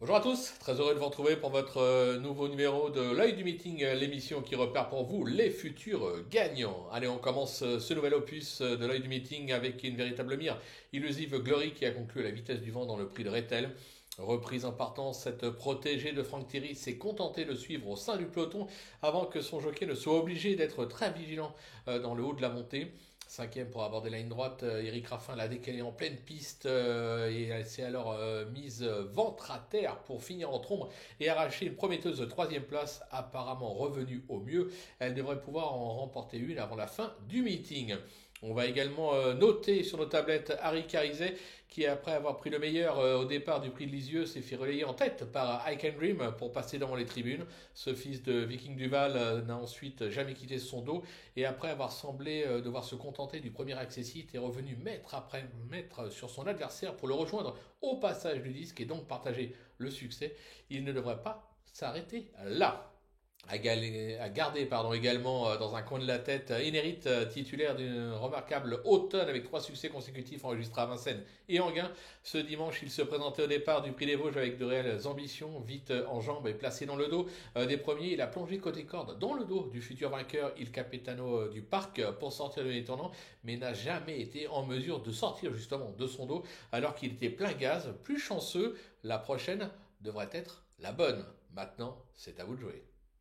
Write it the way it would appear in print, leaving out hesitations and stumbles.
Bonjour à tous, très heureux de vous retrouver pour votre nouveau numéro de l'œil du meeting, l'émission qui repère pour vous les futurs gagnants. Allez, on commence ce nouvel opus de l'œil du meeting avec une véritable mire. Illusive Glory qui a conclu à la vitesse du vent dans le prix de Rethel. Reprise en partance, cette protégée de Franck Thierry s'est contentée de suivre au sein du peloton avant que son jockey ne soit obligé d'être très vigilant dans le haut de la montée. Cinquième pour aborder la ligne droite, Eric Raffin l'a décalé en pleine piste et elle s'est alors mise ventre à terre pour finir en trombe et arracher une prometteuse troisième place apparemment revenue au mieux. Elle devrait pouvoir en remporter une avant la fin du meeting. On va également noter sur nos tablettes Harry Carizet qui, après avoir pris le meilleur au départ du prix de Lisieux, s'est fait relayer en tête par I Can Dream pour passer devant les tribunes. Ce fils de Viking Duval n'a ensuite jamais quitté son dos et après avoir semblé devoir se contenter du premier accessite est revenu mètre après mètre sur son adversaire pour le rejoindre au passage du disque et donc partager le succès. Il ne devrait pas s'arrêter là. À garder également dans un coin de la tête Inérit, titulaire d'une remarquable automne avec 3 succès consécutifs enregistrés à Vincennes et Enghien. Ce dimanche, il se présentait au départ du Prix des Vosges avec de réelles ambitions, vite en jambes et placé dans le dos des premiers. Il a plongé côté corde dans le dos du futur vainqueur Il Capitano du Parc pour sortir de l'étonnant, mais n'a jamais été en mesure de sortir justement de son dos alors qu'il était plein gaz. Plus chanceux, la prochaine devrait être la bonne. Maintenant, c'est à vous de jouer.